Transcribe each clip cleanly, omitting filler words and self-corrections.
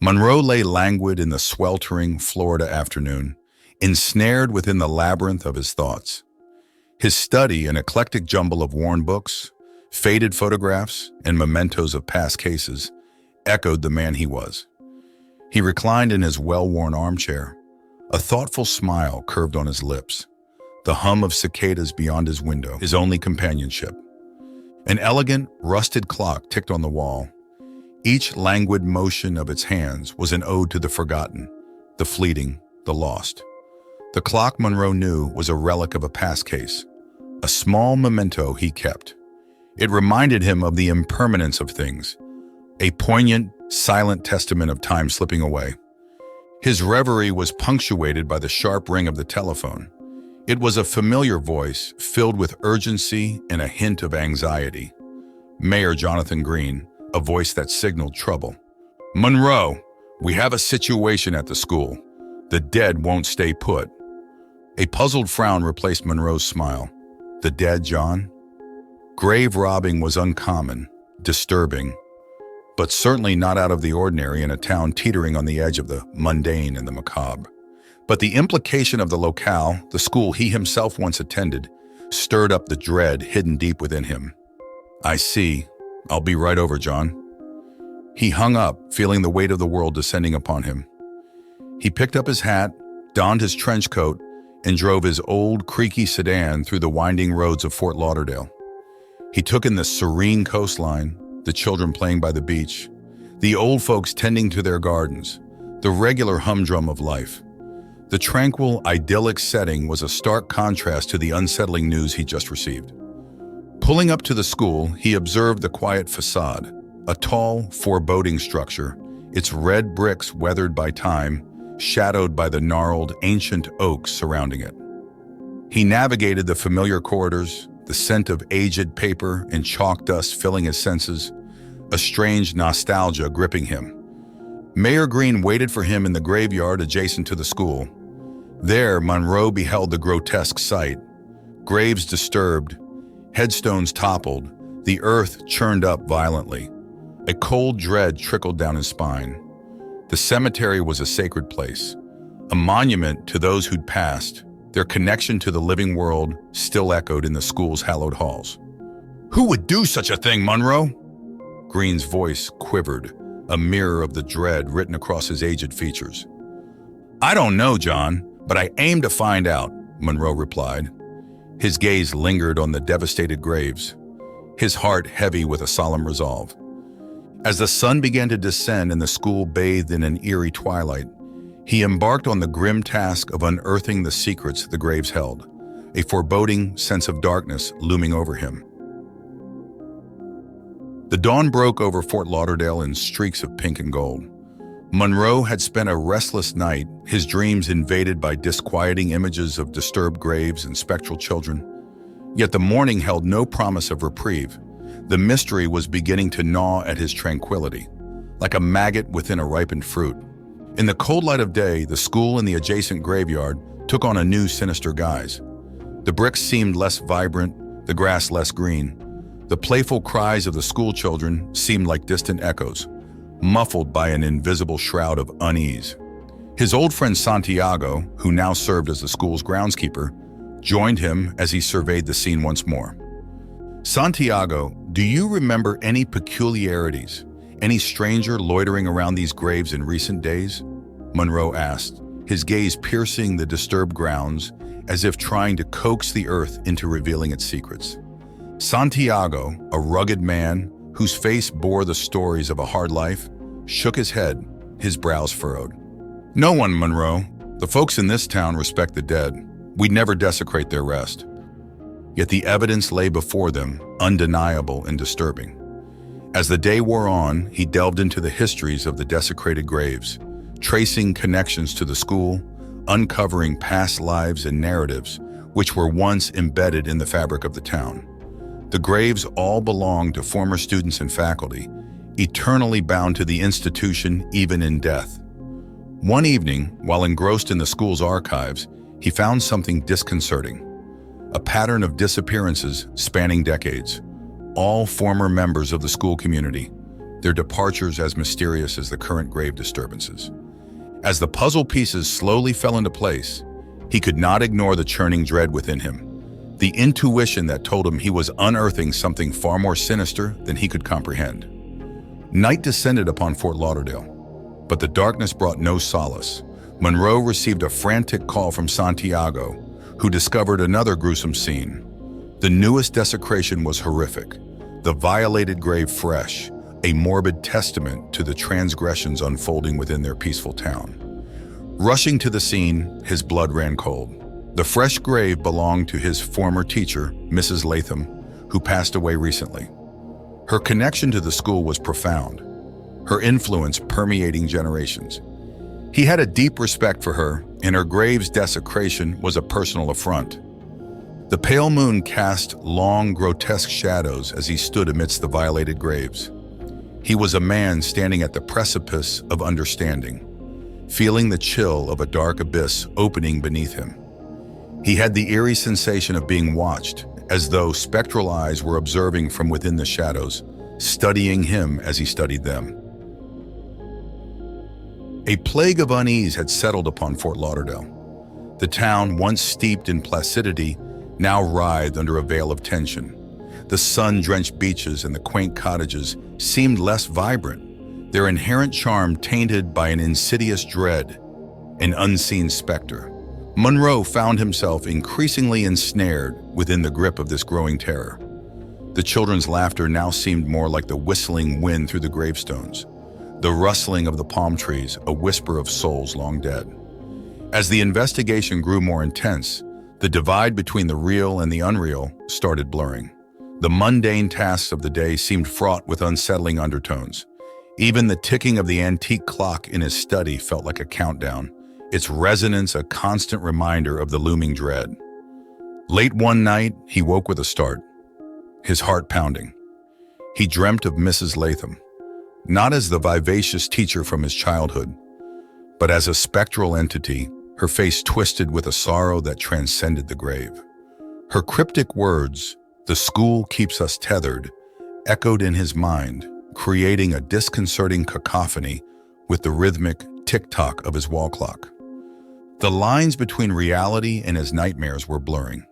Monroe lay languid in the sweltering Florida afternoon, ensnared within the labyrinth of his thoughts. His study, an eclectic jumble of worn books, faded photographs, and mementos of past cases, echoed the man he was. He reclined in his well-worn armchair, a thoughtful smile curved on his lips, the hum of cicadas beyond his window, his only companionship. An elegant, rusted clock ticked on the wall. Each languid motion of its hands was an ode to the forgotten, the fleeting, the lost. The clock, Monroe knew, was a relic of a past case, a small memento he kept. It reminded him of the impermanence of things, a poignant, silent testament of time slipping away. His reverie was punctuated by the sharp ring of the telephone. It was a familiar voice, filled with urgency and a hint of anxiety. Mayor Jonathan Green, a voice that signaled trouble. "Monroe, we have a situation at the school. The dead won't stay put." A puzzled frown replaced Monroe's smile. The dead, John? Grave robbing was uncommon, disturbing, but certainly not out of the ordinary in a town teetering on the edge of the mundane and the macabre. But the implication of the locale, the school he himself once attended, stirred up the dread hidden deep within him. "I see. I'll be right over, John." He hung up, feeling the weight of the world descending upon him. He picked up his hat, donned his trench coat, and drove his old, creaky sedan through the winding roads of Fort Lauderdale. He took in the serene coastline, the children playing by the beach, the old folks tending to their gardens, the regular humdrum of life. The tranquil, idyllic setting was a stark contrast to the unsettling news he just received. Pulling up to the school, he observed the quiet facade, a tall, foreboding structure, its red bricks weathered by time, shadowed by the gnarled, ancient oaks surrounding it. He navigated the familiar corridors, the scent of aged paper and chalk dust filling his senses, a strange nostalgia gripping him. Mayor Green waited for him in the graveyard adjacent to the school. There, Monroe beheld the grotesque sight. Graves disturbed, headstones toppled, the earth churned up violently. A cold dread trickled down his spine. The cemetery was a sacred place, a monument to those who'd passed. Their connection to the living world still echoed in the school's hallowed halls. "Who would do such a thing, Monroe?" Green's voice quivered, a mirror of the dread written across his aged features. "I don't know, John, but I aim to find out," Monroe replied. His gaze lingered on the devastated graves, his heart heavy with a solemn resolve. As the sun began to descend and the school bathed in an eerie twilight, he embarked on the grim task of unearthing the secrets the graves held, a foreboding sense of darkness looming over him. The dawn broke over Fort Lauderdale in streaks of pink and gold. Monroe had spent a restless night, his dreams invaded by disquieting images of disturbed graves and spectral children. Yet the morning held no promise of reprieve. The mystery was beginning to gnaw at his tranquility, like a maggot within a ripened fruit. In the cold light of day, the school and the adjacent graveyard took on a new sinister guise. The bricks seemed less vibrant, the grass less green. The playful cries of the school children seemed like distant echoes, muffled by an invisible shroud of unease. His old friend Santiago, who now served as the school's groundskeeper, joined him as he surveyed the scene once more. "Santiago, do you remember any peculiarities, any stranger loitering around these graves in recent days?" Monroe asked, his gaze piercing the disturbed grounds as if trying to coax the earth into revealing its secrets. Santiago, a rugged man whose face bore the stories of a hard life, shook his head, his brows furrowed. "No one, Monroe. The folks in this town respect the dead. We'd never desecrate their rest." Yet the evidence lay before them, undeniable and disturbing. As the day wore on, he delved into the histories of the desecrated graves, tracing connections to the school, uncovering past lives and narratives which were once embedded in the fabric of the town. The graves all belonged to former students and faculty, eternally bound to the institution even in death. One evening, while engrossed in the school's archives, he found something disconcerting. A pattern of disappearances spanning decades, all former members of the school community, their departures as mysterious as the current grave disturbances. As the puzzle pieces slowly fell into place, he could not ignore the churning dread within him, the intuition that told him he was unearthing something far more sinister than he could comprehend. Night descended upon Fort Lauderdale, but the darkness brought no solace. Monroe received a frantic call from Santiago, who discovered another gruesome scene. The newest desecration was horrific, the violated grave fresh, a morbid testament to the transgressions unfolding within their peaceful town. Rushing to the scene, his blood ran cold. The fresh grave belonged to his former teacher, Mrs. Latham, who passed away recently. Her connection to the school was profound, her influence permeating generations. He had a deep respect for her, and her grave's desecration was a personal affront. The pale moon cast long, grotesque shadows as he stood amidst the violated graves. He was a man standing at the precipice of understanding, feeling the chill of a dark abyss opening beneath him. He had the eerie sensation of being watched, as though spectral eyes were observing from within the shadows, studying him as he studied them. A plague of unease had settled upon Fort Lauderdale. The town, once steeped in placidity, now writhed under a veil of tension. The sun-drenched beaches and the quaint cottages seemed less vibrant, their inherent charm tainted by an insidious dread, an unseen specter. Monroe found himself increasingly ensnared within the grip of this growing terror. The children's laughter now seemed more like the whistling wind through the gravestones, the rustling of the palm trees, a whisper of souls long dead. As the investigation grew more intense, the divide between the real and the unreal started blurring. The mundane tasks of the day seemed fraught with unsettling undertones. Even the ticking of the antique clock in his study felt like a countdown, its resonance a constant reminder of the looming dread. Late one night, he woke with a start, his heart pounding. He dreamt of Mrs. Latham, not as the vivacious teacher from his childhood, but as a spectral entity, her face twisted with a sorrow that transcended the grave. Her cryptic words, "The school keeps us tethered," echoed in his mind, creating a disconcerting cacophony with the rhythmic tick-tock of his wall clock. The lines between reality and his nightmares were blurring.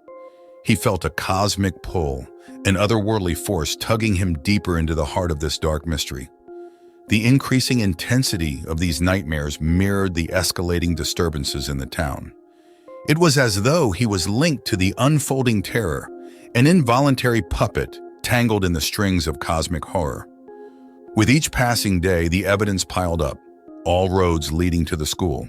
He felt a cosmic pull, an otherworldly force tugging him deeper into the heart of this dark mystery. The increasing intensity of these nightmares mirrored the escalating disturbances in the town. It was as though he was linked to the unfolding terror, an involuntary puppet tangled in the strings of cosmic horror. With each passing day, the evidence piled up, all roads leading to the school.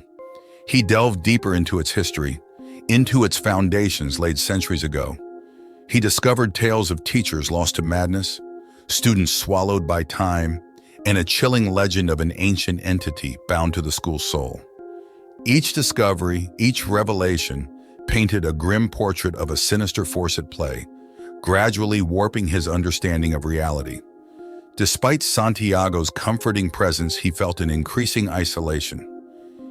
He delved deeper into its history, into its foundations laid centuries ago. He discovered tales of teachers lost to madness, students swallowed by time, and a chilling legend of an ancient entity bound to the school's soul. Each discovery, each revelation, painted a grim portrait of a sinister force at play, gradually warping his understanding of reality. Despite Santiago's comforting presence, he felt an increasing isolation.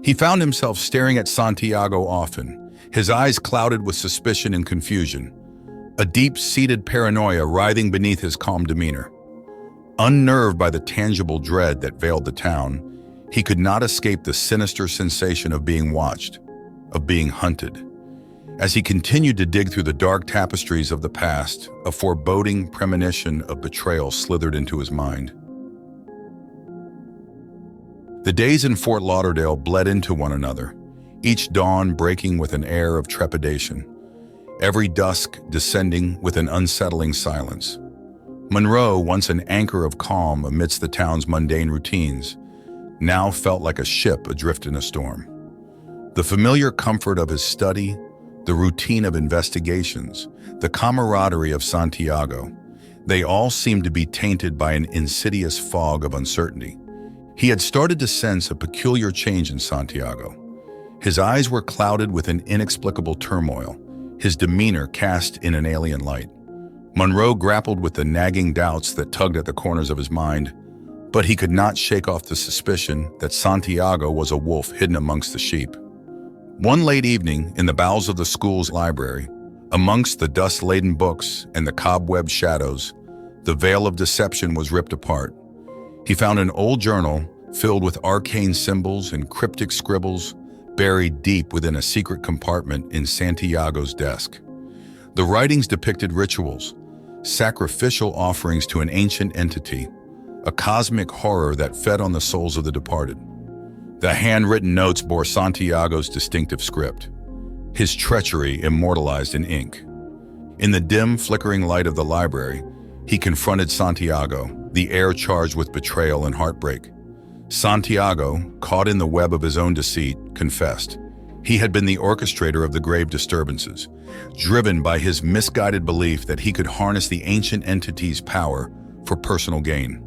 He found himself staring at Santiago often, his eyes clouded with suspicion and confusion, a deep-seated paranoia writhing beneath his calm demeanor. Unnerved by the tangible dread that veiled the town, he could not escape the sinister sensation of being watched, of being hunted. As he continued to dig through the dark tapestries of the past, a foreboding premonition of betrayal slithered into his mind. The days in Fort Lauderdale bled into one another, each dawn breaking with an air of trepidation, every dusk descending with an unsettling silence. Monroe, once an anchor of calm amidst the town's mundane routines, now felt like a ship adrift in a storm. The familiar comfort of his study, the routine of investigations, the camaraderie of Santiago, they all seemed to be tainted by an insidious fog of uncertainty. He had started to sense a peculiar change in Santiago. His eyes were clouded with an inexplicable turmoil, his demeanor cast in an alien light. Monroe grappled with the nagging doubts that tugged at the corners of his mind, but he could not shake off the suspicion that Santiago was a wolf hidden amongst the sheep. One late evening, in the bowels of the school's library, amongst the dust-laden books and the cobweb shadows, the veil of deception was ripped apart. He found an old journal filled with arcane symbols and cryptic scribbles buried deep within a secret compartment in Santiago's desk. The writings depicted rituals, sacrificial offerings to an ancient entity, a cosmic horror that fed on the souls of the departed. The handwritten notes bore Santiago's distinctive script, his treachery immortalized in ink. In the dim, flickering light of the library, he confronted Santiago, the air charged with betrayal and heartbreak. Santiago, caught in the web of his own deceit, confessed. He had been the orchestrator of the grave disturbances, driven by his misguided belief that he could harness the ancient entity's power for personal gain.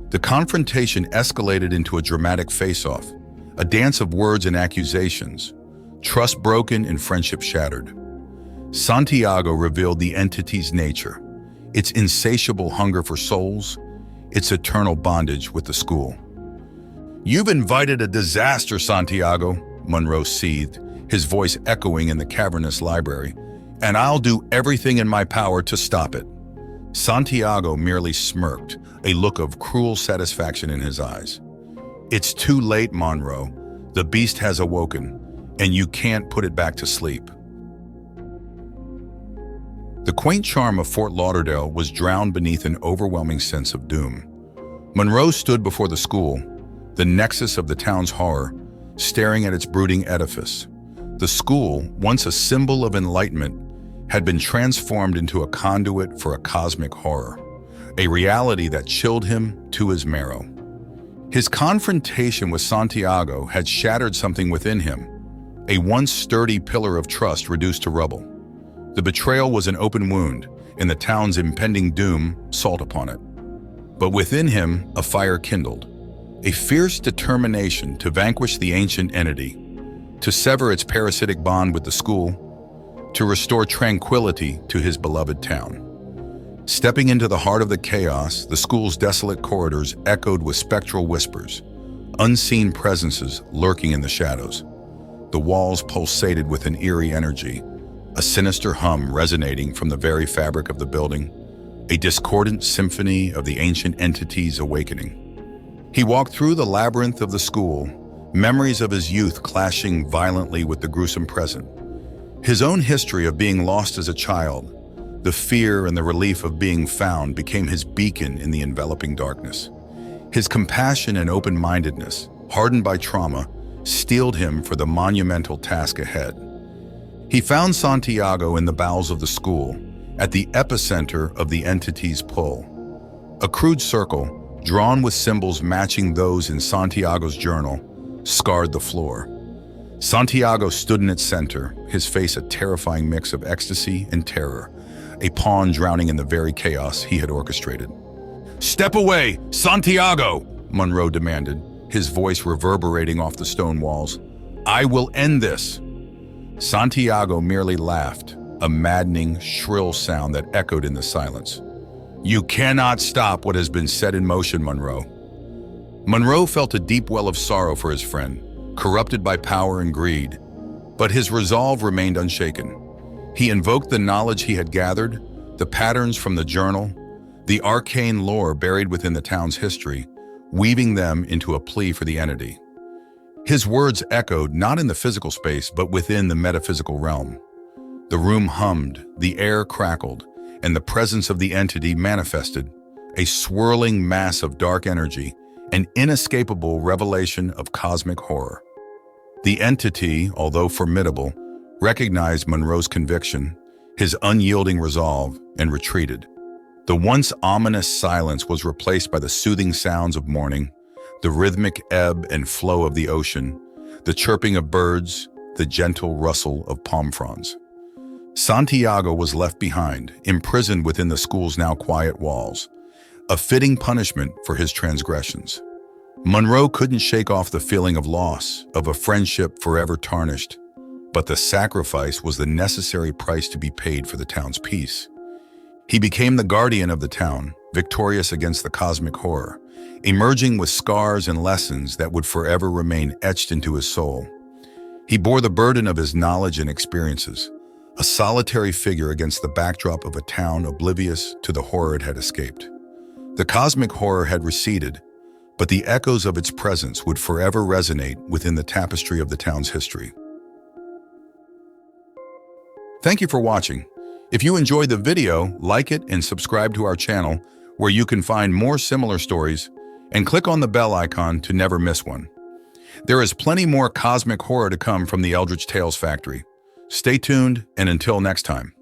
The confrontation escalated into a dramatic face-off, a dance of words and accusations, trust broken and friendship shattered. Santiago revealed the entity's nature, its insatiable hunger for souls, its eternal bondage with the school. "You've invited a disaster, Santiago," Monroe seethed, his voice echoing in the cavernous library, "and I'll do everything in my power to stop it." Santiago merely smirked, a look of cruel satisfaction in his eyes. "It's too late, Monroe. The beast has awoken, and you can't put it back to sleep." The quaint charm of Fort Lauderdale was drowned beneath an overwhelming sense of doom. Monroe stood before the school, the nexus of the town's horror, staring at its brooding edifice. The school, once a symbol of enlightenment, had been transformed into a conduit for a cosmic horror, a reality that chilled him to his marrow. His confrontation with Santiago had shattered something within him, a once sturdy pillar of trust reduced to rubble. The betrayal was an open wound, and the town's impending doom salt upon it. But within him, a fire kindled, a fierce determination to vanquish the ancient entity, to sever its parasitic bond with the school, to restore tranquility to his beloved town. Stepping into the heart of the chaos, the school's desolate corridors echoed with spectral whispers, unseen presences lurking in the shadows. The walls pulsated with an eerie energy, a sinister hum resonating from the very fabric of the building, a discordant symphony of the ancient entity's awakening. He walked through the labyrinth of the school, memories of his youth clashing violently with the gruesome present. His own history of being lost as a child, the fear and the relief of being found became his beacon in the enveloping darkness. His compassion and open-mindedness, hardened by trauma, steeled him for the monumental task ahead. He found Santiago in the bowels of the school, at the epicenter of the entity's pull. A crude circle, drawn with symbols matching those in Santiago's journal, scarred the floor. Santiago stood in its center, his face a terrifying mix of ecstasy and terror, a pawn drowning in the very chaos he had orchestrated. "Step away, Santiago!" Monroe demanded, his voice reverberating off the stone walls. "I will end this!" Santiago merely laughed, a maddening, shrill sound that echoed in the silence. "You cannot stop what has been set in motion, Monroe." Monroe felt a deep well of sorrow for his friend, corrupted by power and greed, but his resolve remained unshaken. He invoked the knowledge he had gathered, the patterns from the journal, the arcane lore buried within the town's history, weaving them into a plea for the entity. His words echoed not in the physical space, but within the metaphysical realm. The room hummed, the air crackled, and the presence of the entity manifested, a swirling mass of dark energy, an inescapable revelation of cosmic horror. The entity, although formidable, recognized Monroe's conviction, his unyielding resolve, and retreated. The once ominous silence was replaced by the soothing sounds of morning, the rhythmic ebb and flow of the ocean, the chirping of birds, the gentle rustle of palm fronds. Santiago was left behind, imprisoned within the school's now quiet walls, a fitting punishment for his transgressions. Monroe couldn't shake off the feeling of loss, of a friendship forever tarnished, but the sacrifice was the necessary price to be paid for the town's peace. He became the guardian of the town, victorious against the cosmic horror, emerging with scars and lessons that would forever remain etched into his soul. He bore the burden of his knowledge and experiences, a solitary figure against the backdrop of a town oblivious to the horror it had escaped. The cosmic horror had receded, but the echoes of its presence would forever resonate within the tapestry of the town's history. Thank you for watching. If you enjoyed the video, like it and subscribe to our channel where you can find more similar stories, and click on the bell icon to never miss one. There is plenty more cosmic horror to come from the Eldritch Tales Factory. Stay tuned, and until next time.